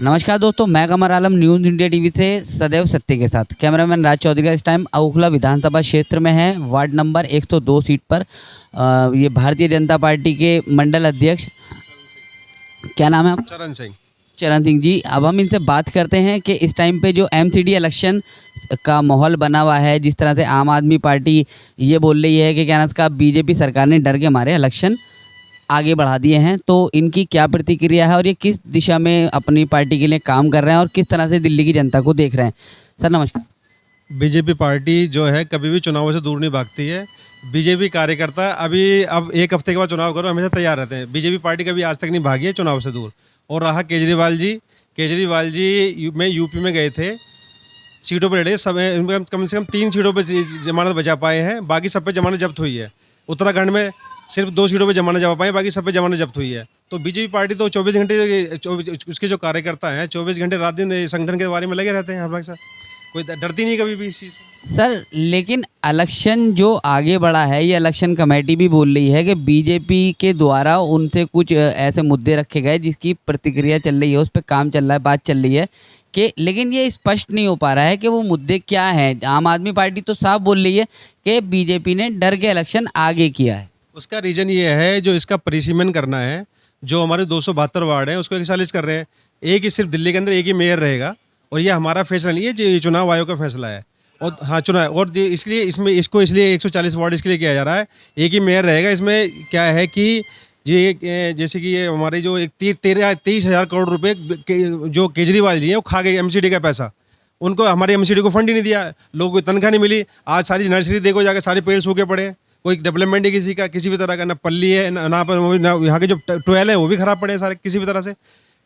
नमस्कार दोस्तों, मैं कमर आलम न्यूज़ इंडिया टीवी से सदैव सत्य के साथ। कैमरामैन राज चौधरी का इस टाइम अवखला विधानसभा क्षेत्र में है, वार्ड नंबर 102 सीट पर। ये भारतीय जनता पार्टी के मंडल अध्यक्ष, क्या नाम है आपका? चरण सिंह जी। अब हम इनसे बात करते हैं कि इस टाइम पे जो एमसीडी इलेक्शन का माहौल बना हुआ है, जिस तरह से आम आदमी पार्टी ये बोल रही है कि क्या नाम इसका बीजेपी सरकार ने डर के मारे इलेक्शन आगे बढ़ा दिए हैं, तो इनकी क्या प्रतिक्रिया है और ये किस दिशा में अपनी पार्टी के लिए काम कर रहे हैं और किस तरह से दिल्ली की जनता को देख रहे हैं? सर नमस्कार। बीजेपी पार्टी जो है कभी भी चुनावों से दूर नहीं भागती है। बीजेपी कार्यकर्ता अब एक हफ्ते के बाद चुनाव करो हमेशा तैयार रहते हैं। बीजेपी पार्टी कभी आज तक नहीं भागी है चुनाव से दूर। और रहा केजरीवाल जी में यूपी में गए थे, सीटों पर लड़े, सब कम से कम 3 सीटों पर जमानत बचा पाए हैं, बाकी सब पे जमानत जब्त हुई है। उत्तराखंड में सिर्फ 2 सीटों पे जमानत जमा पाए, बाकी सब पे जमानत जब्त हुई है। तो बीजेपी पार्टी तो 24 घंटे उसके जो कार्यकर्ता हैं 24 घंटे रात दिन संगठन के बारे में लगे रहते हैं हमारे साथ, कोई डरती नहीं कभी भी इस चीज़ से। सर लेकिन इलेक्शन जो आगे बढ़ा है, ये इलेक्शन कमेटी भी बोल रही है कि बीजेपी के द्वारा उनसे कुछ ऐसे मुद्दे रखे गए जिसकी प्रतिक्रिया चल रही है, उस पर काम चल रहा है, बात चल रही है कि, लेकिन ये स्पष्ट नहीं हो पा रहा है कि वो मुद्दे क्या हैं। आम आदमी पार्टी तो साफ बोल रही है कि बीजेपी ने डर के इलेक्शन आगे किया है। उसका रीज़न ये है, जो इसका परिसीमन करना है, जो हमारे 272 वार्ड हैं उसको 41 कर रहे हैं। एक ही सिर्फ दिल्ली के अंदर एक ही मेयर रहेगा, और ये हमारा फैसला नहीं है, ये चुनाव आयोग का फैसला है। और हाँ, चुनाव, और इसलिए इसलिए 140 वार्ड इसके लिए किया जा रहा है, एक ही मेयर रहेगा। इसमें क्या है कि ये जैसे कि ये हमारे जो 23,000 करोड़ रुपए जो केजरीवाल जी हैं वो खा गए एमसीडी का पैसा, उनको हमारे एमसीडी को फंड ही नहीं दिया, लोगों को तनख्वाह नहीं मिली। आज सारी नर्सरी देखो जाकर, सारे पेड़ सूखे पड़े हैं, कोई डेवलपमेंट ही किसी का किसी भी तरह का, ना पल्ली है ना यहाँ के जो ट्वेल है वो भी खराब पड़े हैं सारे किसी भी तरह से।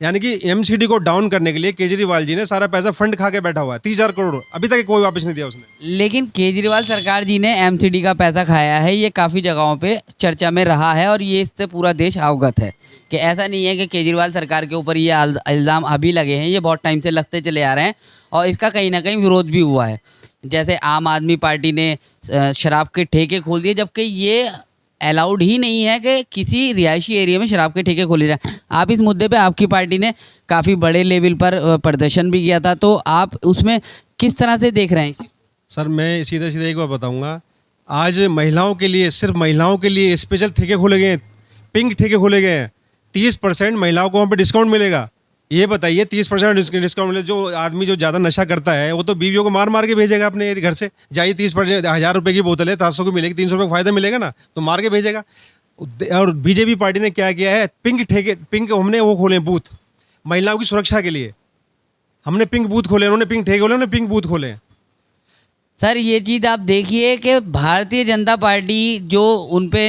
यानी कि एमसीडी को डाउन करने के लिए केजरीवाल जी ने सारा पैसा फंड खा के बैठा हुआ है, 30,000 करोड़, अभी तक कोई वापस नहीं दिया उसने। लेकिन केजरीवाल सरकार जी ने एमसीडी का पैसा खाया है, ये काफ़ी जगहों पे चर्चा में रहा है और ये इससे पूरा देश अवगत है कि ऐसा नहीं है कि केजरीवाल सरकार के ऊपर ये इल्ज़ाम अभी लगे हैं, ये बहुत टाइम से लगते चले आ रहे हैं और इसका कहीं ना कहीं विरोध भी हुआ है। जैसे आम आदमी पार्टी ने शराब के ठेके खोल दिए, जबकि ये अलाउड ही नहीं है कि किसी रिहायशी एरिया में शराब के ठेके खोले जाए। आप इस मुद्दे पे आपकी पार्टी ने काफ़ी बड़े लेवल पर प्रदर्शन भी किया था, तो आप उसमें किस तरह से देख रहे हैं? सर मैं सीधे एक बार बताऊंगा, आज महिलाओं के लिए, सिर्फ महिलाओं के लिए स्पेशल ठेके खोले गए हैं, पिंक ठेके खोले गए हैं। 30% महिलाओं को वहाँ पर डिस्काउंट मिलेगा। ये बताइए 30% डिस्काउंट मिले, जो आदमी जो ज़्यादा नशा करता है वो तो बीवियों को मार मार के भेजेगा अपने घर से। जाइए 30%, 1,000 रुपये की बोतल है, 700 की मिलेगी, 300 रुपये का फायदा मिलेगा ना, तो मार के भेजेगा। और बीजेपी पार्टी ने क्या किया है, पिंक हमने वो खोले बूथ महिलाओं की सुरक्षा के लिए, हमने पिंक बूथ खोले, उन्होंने पिंक ठेके खोले, उन्होंने पिंक बूथ खोले। सर ये चीज़ आप देखिए कि भारतीय जनता पार्टी जो उन पे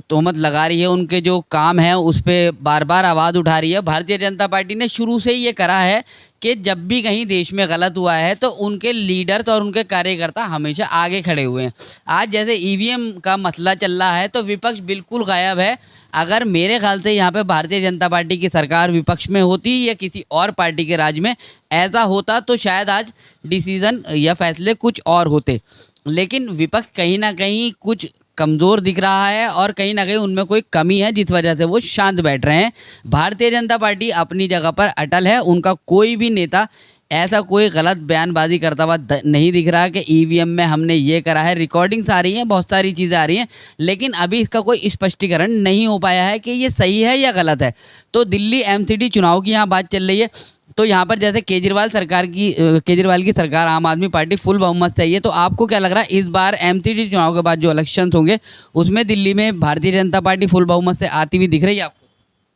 तोहमत लगा रही है, उनके जो काम है उस पर बार बार आवाज़ उठा रही है। भारतीय जनता पार्टी ने शुरू से ही ये करा है कि जब भी कहीं देश में गलत हुआ है तो उनके लीडर्स और उनके कार्यकर्ता हमेशा आगे खड़े हुए हैं। आज जैसे ईवीएम का मसला चल रहा है तो विपक्ष बिल्कुल गायब है। अगर मेरे ख्याल से यहाँ पे भारतीय जनता पार्टी की सरकार विपक्ष में होती या किसी और पार्टी के राज में ऐसा होता तो शायद आज डिसीज़न या फैसले कुछ और होते, लेकिन विपक्ष कहीं ना कहीं कुछ कमज़ोर दिख रहा है और कहीं ना कहीं उनमें कोई कमी है जिस वजह से वो शांत बैठ रहे हैं। भारतीय जनता पार्टी अपनी जगह पर अटल है, उनका कोई भी नेता ऐसा कोई गलत बयानबाजी करता हुआ नहीं दिख रहा कि ईवीएम में हमने ये करा है। रिकॉर्डिंग्स आ रही हैं, बहुत सारी चीज़ें आ रही हैं, लेकिन अभी इसका कोई स्पष्टीकरण नहीं हो पाया है कि ये सही है या गलत है। तो दिल्ली एमसीडी चुनाव की यहाँ बात चल रही है, तो यहाँ पर जैसे केजरीवाल की सरकार आम आदमी पार्टी फुल बहुमत से आई है, तो आपको क्या लग रहा है इस बार एमसीडी चुनाव के बाद जो इलेक्शन होंगे उसमें दिल्ली में भारतीय जनता पार्टी फुल बहुमत से आती हुई दिख रही है आपको?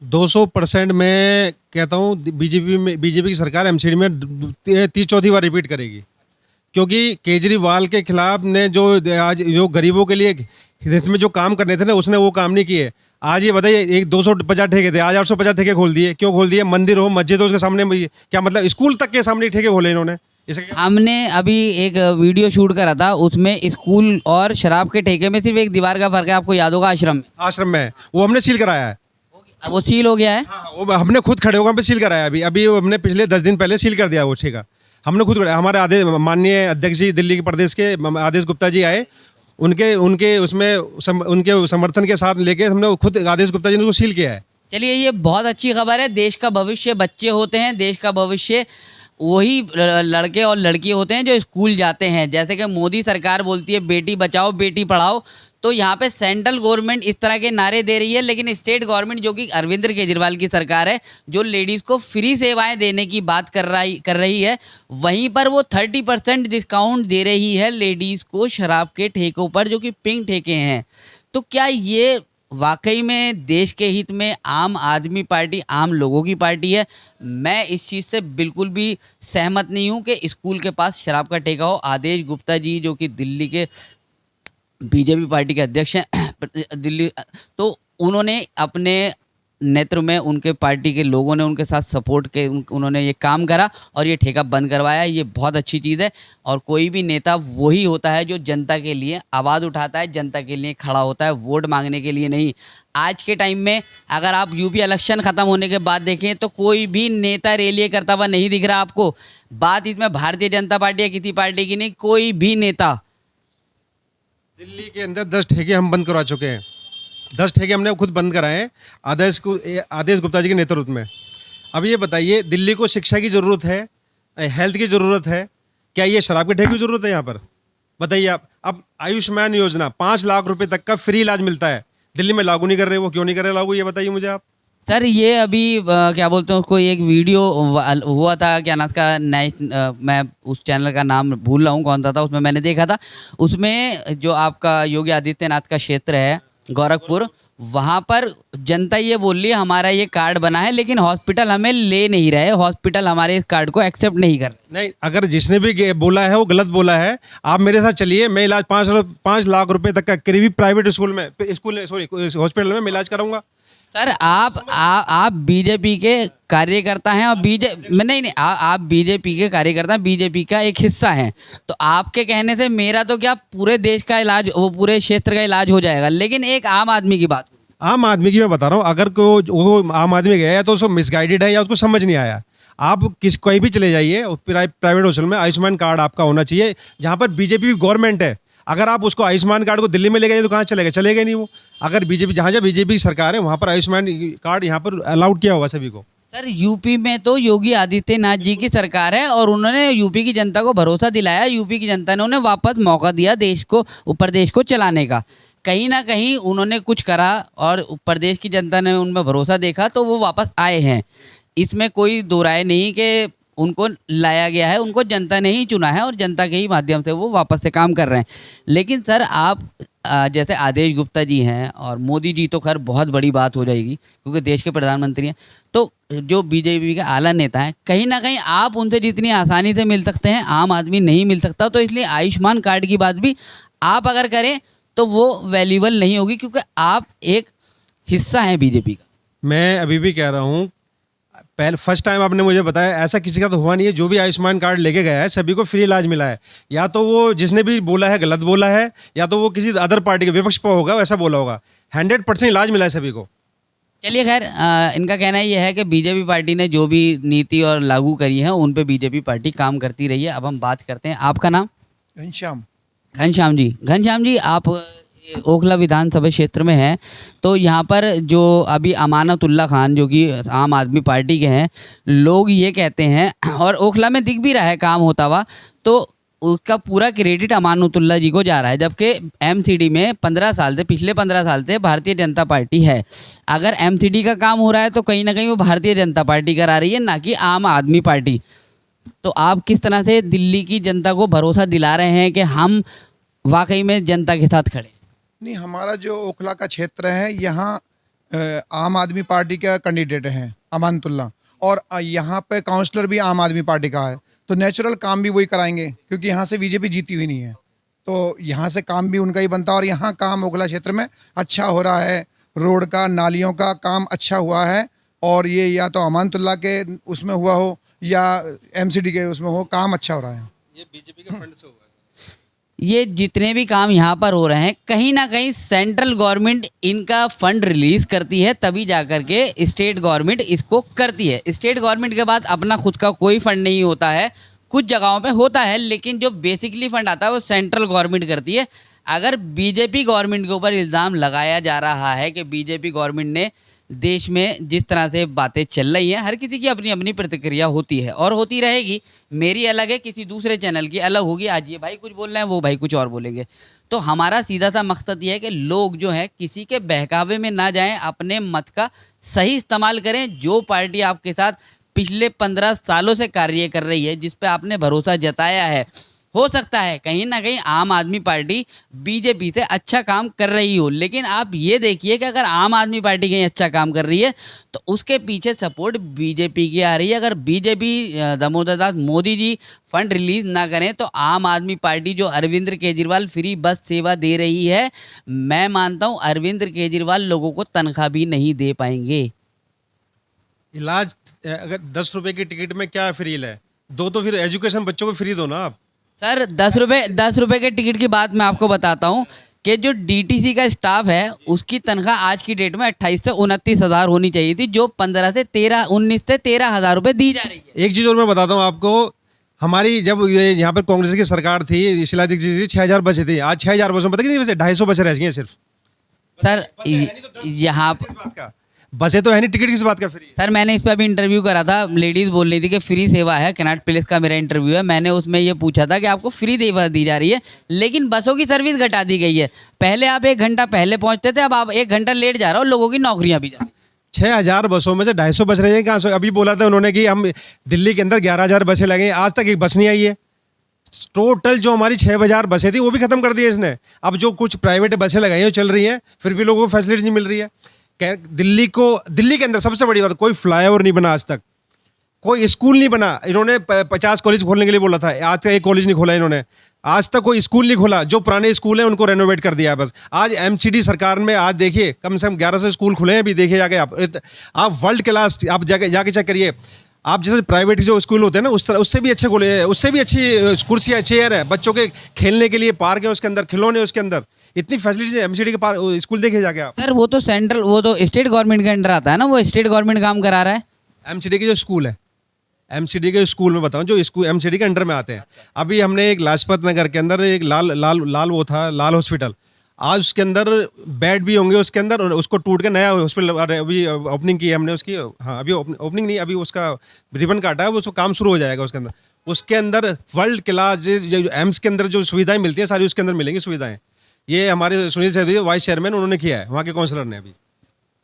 200% मैं कहता हूँ बीजेपी की सरकार एमसीडी में 3-4 बार रिपीट करेगी, क्योंकि केजरीवाल के खिलाफ ने आज जो गरीबों के लिए हित में जो काम करने थे ना, उसने वो काम नहीं किए। आज ये बताइए, एक 250 ठेके थे, आज 850 ठेके खोल दिए। क्यों खोल दिए? मंदिर हो, मस्जिद हो, उसके सामने क्या मतलब, स्कूल तक के सामने ठेके खोले इन्होंने। हमने अभी एक वीडियो शूट करा था, उसमें स्कूल और शराब के ठेके में सिर्फ एक दीवार का फर्क है, आपको याद होगा, आश्रम में है, वो हमने सील कराया है। वो सील हो गया है। हाँ, वो हमने खुद खड़े होकर सील कराया। अभी हमने पिछले 10 दिन पहले सील कर दिया वो ठेका, हमने खुद कराया। हमारे माननीय अध्यक्ष जी दिल्ली के प्रदेश के आदेश गुप्ता जी आए, उनके समर्थन के साथ लेके हमने खुद आदेश गुप्ता जी ने उसको सील किया है। चलिए, ये बहुत अच्छी खबर है। देश का भविष्य बच्चे होते हैं, देश का भविष्य वही लड़के और लड़की होते हैं जो स्कूल जाते हैं। जैसे कि मोदी सरकार बोलती है बेटी बचाओ बेटी पढ़ाओ, तो यहाँ पे सेंट्रल गवर्नमेंट इस तरह के नारे दे रही है, लेकिन स्टेट गवर्नमेंट जो कि अरविंद केजरीवाल की सरकार है, जो लेडीज़ को फ्री सेवाएं देने की बात कर रही है, वहीं पर वो 30% डिस्काउंट दे रही है लेडीज़ को शराब के ठेकों पर, जो कि पिंक ठेके हैं। तो क्या ये वाकई में देश के हित में आम आदमी पार्टी आम लोगों की पार्टी है? मैं इस चीज़ से बिल्कुल भी सहमत नहीं हूँ कि स्कूल के पास शराब का ठेका हो। आदेश गुप्ता जी जो कि दिल्ली के बीजेपी पार्टी के अध्यक्ष हैं दिल्ली, तो उन्होंने अपने नेतृत्व में उनके पार्टी के लोगों ने उनके साथ सपोर्ट के उन्होंने ये काम करा और ये ठेका बंद करवाया। ये बहुत अच्छी चीज़ है। और कोई भी नेता वही होता है जो जनता के लिए आवाज़ उठाता है, जनता के लिए खड़ा होता है, वोट मांगने के लिए नहीं। आज के टाइम में अगर आप यूपी इलेक्शन ख़त्म होने के बाद देखें तो कोई भी नेता रैली करता हुआ नहीं दिख रहा आपको। बात इसमें भारतीय जनता पार्टी या किसी पार्टी की नहीं, कोई भी नेता। दिल्ली के अंदर 10 ठेके हम बंद करवा चुके हैं। 10 ठेके हमने खुद बंद कराए हैं आदेश गुप्ता जी के नेतृत्व में। अब ये बताइए, दिल्ली को शिक्षा की ज़रूरत है, हेल्थ की ज़रूरत है, क्या ये शराब के ठेके की ज़रूरत है यहाँ पर? बताइए आप। अब आयुष्मान योजना 5 लाख रुपए तक का फ्री इलाज मिलता है, दिल्ली में लागू नहीं कर रहे। वो क्यों नहीं कर रहे लागू, ये बताइए मुझे आप। सर ये अभी क्या बोलते हैं उसको, एक वीडियो हुआ था, क्या नाम का मैं उस चैनल का नाम भूल रहा हूँ कौन सा था, उसमें मैंने देखा था। उसमें जो आपका योगी आदित्यनाथ का क्षेत्र है गोरखपुर, वहाँ पर जनता ये बोल रही है हमारा ये कार्ड बना है, लेकिन हॉस्पिटल हमें ले नहीं रहे, हॉस्पिटल हमारे इस कार्ड को एक्सेप्ट नहीं कर रहे। नहीं, अगर जिसने भी बोला है वो गलत बोला है। आप मेरे साथ चलिए, मैं इलाज 5 लाख रुपए तक का करीबी प्राइवेट हॉस्पिटल में मैं इलाज कराऊंगा। सर आप बीजेपी के कार्यकर्ता हैं और नहीं, आप बीजेपी के कार्यकर्ता हैं, बीजेपी का एक हिस्सा हैं, तो आपके कहने से मेरा तो क्या पूरे देश का इलाज, वो पूरे क्षेत्र का इलाज हो जाएगा। लेकिन एक आम आदमी की बात, आम आदमी की मैं बता रहा हूँ, अगर वो आम आदमी गया है तो उसको मिसगाइडेड है या उसको समझ नहीं आया। आप कोई भी चले जाइए प्राइवेट हॉस्पिटल में, आयुष्मान कार्ड आपका होना चाहिए, जहाँ पर बीजेपी गवर्नमेंट है। अगर आप उसको आयुष्मान कार्ड को दिल्ली में ले गए तो कहाँ चलेगा नहीं वो। अगर बीजेपी जहाँ बीजेपी की सरकार है वहाँ पर आयुष्मान कार्ड यहाँ पर अलाउड किया होगा सभी को। सर यूपी में तो योगी आदित्यनाथ जी की सरकार है और उन्होंने यूपी की जनता को भरोसा दिलाया, यूपी की जनता ने उन्हें वापस मौका दिया देश को, प्रदेश को चलाने का। कहीं ना कहीं उन्होंने कुछ करा और प्रदेश की जनता ने उनमें भरोसा देखा तो वो वापस आए हैं। इसमें कोई दो राय नहीं कि उनको लाया गया है, उनको जनता ने ही चुना है और जनता के ही माध्यम से वो वापस से काम कर रहे हैं। लेकिन सर आप जैसे आदेश गुप्ता जी हैं और मोदी जी तो खैर बहुत बड़ी बात हो जाएगी क्योंकि देश के प्रधानमंत्री हैं, तो जो बीजेपी के आला नेता हैं, कहीं ना कहीं आप उनसे जितनी आसानी से मिल सकते हैं आम आदमी नहीं मिल सकता। तो इसलिए आयुष्मान कार्ड की बात भी आप अगर करें तो वो वैल्यूबल नहीं होगी क्योंकि आप एक हिस्सा हैं बीजेपी का। मैं अभी भी कह रहा हूँ, फर्स्ट टाइम आपने मुझे बताया, ऐसा किसी का तो हुआ नहीं है। जो भी आयुष्मान कार्ड लेके गया है सभी को फ्री इलाज मिला है। या तो वो जिसने भी बोला है गलत बोला है, या तो वो किसी अदर पार्टी के विपक्ष पर होगा, ऐसा बोला होगा। 100% इलाज मिला है सभी को। चलिए खैर, इनका कहना ये है कि बीजेपी पार्टी ने जो भी नीति और लागू करी है उन पे बीजेपी पार्टी काम करती रही है। अब हम बात करते हैं, आपका नाम? घनश्याम। घनश्याम जी, आप ओखला विधानसभा क्षेत्र में हैं, तो यहाँ पर जो अभी अमानतुल्ला खान जो कि आम आदमी पार्टी के हैं, लोग ये कहते हैं और ओखला में दिख भी रहा है काम होता हुआ, तो उसका पूरा क्रेडिट अमानतुल्ला जी को जा रहा है, जबकि एमसीडी में पिछले 15 साल से भारतीय जनता पार्टी है। अगर एमसीडी का काम हो रहा है तो कहीं ना कहीं वो भारतीय जनता पार्टी करा रही है, ना कि आम आदमी पार्टी। तो आप किस तरह से दिल्ली की जनता को भरोसा दिला रहे हैं कि हम वाकई में जनता के साथ खड़े? नहीं, हमारा जो ओखला का क्षेत्र है यहाँ आम आदमी पार्टी का कैंडिडेट हैं अमानतुल्ला, और यहाँ पे काउंसलर भी आम आदमी पार्टी का है, तो नेचुरल काम भी वही कराएंगे क्योंकि यहाँ से बीजेपी जीती हुई नहीं है, तो यहाँ से काम भी उनका ही बनता है। और यहाँ काम ओखला क्षेत्र में अच्छा हो रहा है, रोड का, नालियों का काम अच्छा हुआ है, और ये या तो अमानतुल्ला के उसमें हुआ हो या एमसीडी के उसमें हो, काम अच्छा हो रहा है। ये बीजेपी के फंड से हुआ है। ये जितने भी काम यहाँ पर हो रहे हैं कहीं ना कहीं सेंट्रल गवर्नमेंट इनका फंड रिलीज करती है, तभी जाकर के स्टेट गवर्नमेंट इसको करती है। स्टेट गवर्नमेंट के बाद अपना खुद का कोई फंड नहीं होता है, कुछ जगहों पे होता है, लेकिन जो बेसिकली फंड आता है वो सेंट्रल गवर्नमेंट करती है। अगर बीजेपी गवर्नमेंट के ऊपर इल्ज़ाम लगाया जा रहा है कि बीजेपी गवर्नमेंट ने देश में जिस तरह से बातें चल रही हैं, हर किसी की अपनी अपनी प्रतिक्रिया होती है और होती रहेगी। मेरी अलग है, किसी दूसरे चैनल की अलग होगी। आज ये भाई कुछ बोल रहे हैं, वो भाई कुछ और बोलेंगे। तो हमारा सीधा सा मकसद ये है कि लोग जो हैं किसी के बहकावे में ना जाएं, अपने मत का सही इस्तेमाल करें। जो पार्टी आपके साथ पिछले 15 सालों से कार्य कर रही है, जिस पे आपने भरोसा जताया है, हो सकता है कहीं ना कहीं आम आदमी पार्टी बीजेपी से अच्छा काम कर रही हो, लेकिन आप ये देखिए कि अगर आम आदमी पार्टी कहीं अच्छा काम कर रही है तो उसके पीछे सपोर्ट बीजेपी की आ रही है। अगर BJP Damodar Das Modi ji fund release ना करें तो आम आदमी पार्टी जो अरविंद केजरीवाल फ्री बस सेवा दे रही है, मैं मानता हूँ अरविंद केजरीवाल लोगों को तनख्वाह भी नहीं दे पाएंगे। इलाज अगर 10 रुपए की टिकट में क्या फ्री है, दो तो फिर एजुकेशन बच्चों को फ्री दो ना आप। सर 10 रुपए के टिकट की बात मैं आपको बताता हूँ कि जो डीटीसी का स्टाफ है उसकी तनख्वाह आज की डेट में 28 से 29 हज़ार होनी चाहिए थी, जो 19 से 13 हज़ार रुपये दी जा रही है। एक चीज़ और मैं बताता हूँ आपको, हमारी जब ये यहाँ पर कांग्रेस की सरकार थी, शीला दीक्षित जी थी, 6000 बसे थे। आज 6000 बसों में पता नहीं, वैसे 250 बसें रह गई हैं सिर्फ। सर यहाँ किस बात का बसें तो है नहीं, टिकट किस बात का फ्री है? सर मैंने इस पर अभी इंटरव्यू करा था, लेडीज़ बोल रही थी कि फ्री सेवा है। कनॉट प्लेस का मेरा इंटरव्यू है, मैंने उसमें ये पूछा था कि आपको फ्री सेवा दी जा रही है, लेकिन बसों की सर्विस घटा दी गई है। पहले आप 1 घंटा पहले पहुंचते थे, अब आप 1 घंटा लेट जा रहे हो, लोगों की नौकरियां भी जा रही। 6000 बसों में से 250 बस रह गई कहाँ से? अभी बोला था उन्होंने कि हम दिल्ली के अंदर 11000 बसें लगेंगी, आज तक एक बस नहीं आई है। टोटल जो हमारी 6000 बसें थी वो भी खत्म कर दी है इसने। अब जो कुछ प्राइवेट बसें लगाई हैं चल रही हैं, फिर भी लोगों को फैसिलिटी नहीं मिल रही है। दिल्ली के अंदर सबसे बड़ी बात, कोई फ्लाईओवर नहीं बना आज तक, कोई स्कूल नहीं बना। इन्होंने 50 कॉलेज खोलने के लिए बोला था, आज तक एक कॉलेज नहीं खोला इन्होंने। आज तक कोई स्कूल नहीं खोला, जो पुराने स्कूल हैं उनको रेनोवेट कर दिया है बस। आज एमसीडी सरकार में आज देखिए कम से कम 1100 स्कूल खुले हैं अभी, देखिए जाके आप वर्ल्ड क्लास आप जाके चेक करिए। आप जैसे प्राइवेट जो स्कूल होते हैं ना, उस तरह उससे भी अच्छे खोले, उससे भी अच्छी कुर्सियाँ चेयर है, बच्चों के खेलने के लिए पार्क है उसके अंदर, खिलौने उसके अंदर, इतनी फैसिलिटीज है। एमसीडी के पार्क स्कूल देखिए जाके आप। सर वो तो सेंट्रल, वो तो स्टेट गवर्नमेंट के अंडर आता है ना, वो स्टेट गवर्नमेंट काम करा रहा है। एमसीडी के जो स्कूल है, एमसीडी के स्कूल में बताऊं, जो स्कूल एमसीडी के अंडर में आते हैं। अभी हमने एक लाजपत नगर के अंदर एक लाल वो था, लाल हॉस्पिटल, आज उसके अंदर बेड भी होंगे उसके अंदर, और उसको टूट के नया हॉस्पिटल अभी ओपनिंग की है हमने उसकी। हाँ अभी ओपनिंग नहीं, अभी उसका रिबन काटा है, उसको काम शुरू हो जाएगा उसके अंदर। उसके अंदर वर्ल्ड क्लास एम्स के अंदर जो सुविधाएं मिलती हैं सारी उसके अंदर मिलेंगी सुविधाएं। ये हमारे सुनील सैदी वाइस चेयरमैन, उन्होंने किया है, वहाँ के काउंसलर ने अभी।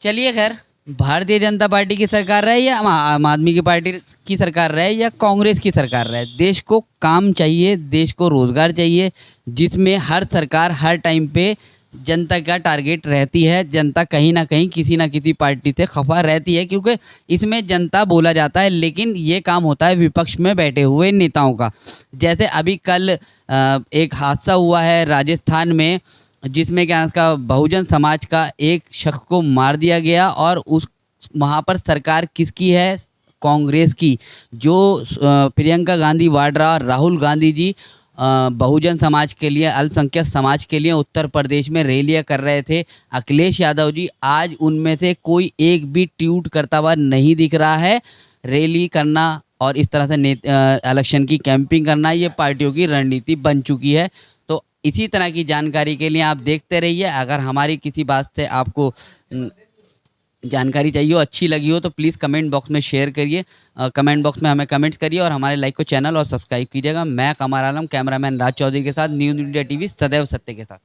चलिए खैर, भारतीय जनता पार्टी की सरकार रहे या आम आदमी की पार्टी की सरकार रहे या कांग्रेस की सरकार रहे, देश को काम चाहिए, देश को रोजगार चाहिए, जिसमें हर सरकार हर टाइम पे जनता का टारगेट रहती है। जनता कहीं ना कहीं किसी ना किसी पार्टी से खफा रहती है, क्योंकि इसमें जनता बोला जाता है, लेकिन ये काम होता है विपक्ष में बैठे हुए नेताओं का। जैसे अभी कल एक हादसा हुआ है राजस्थान में, जिसमें क्या उसका बहुजन समाज का एक शख्स को मार दिया गया, और उस वहाँ पर सरकार किसकी है? कांग्रेस की। जो प्रियंका गांधी वाड्रा और राहुल गांधी जी बहुजन समाज के लिए, अल्पसंख्यक समाज के लिए उत्तर प्रदेश में रैलियां कर रहे थे, अखिलेश यादव जी आज उनमें से कोई एक भी ट्वीट करता हुआ नहीं दिख रहा है। रैली करना और इस तरह से इलेक्शन की कैंपिंग करना ये पार्टियों की रणनीति बन चुकी है। तो इसी तरह की जानकारी के लिए आप देखते रहिए। अगर हमारी किसी बात से आपको जानकारी चाहिए हो, अच्छी लगी हो, तो प्लीज़ कमेंट बॉक्स में शेयर करिए, कमेंट बॉक्स में हमें कमेंट्स करिए, और हमारे लाइक को चैनल और सब्सक्राइब कीजिएगा। मैं कमर आलम, कैमरामैन राज चौधरी के साथ, न्यूज़ इंडिया टीवी, सदैव सत्य के साथ।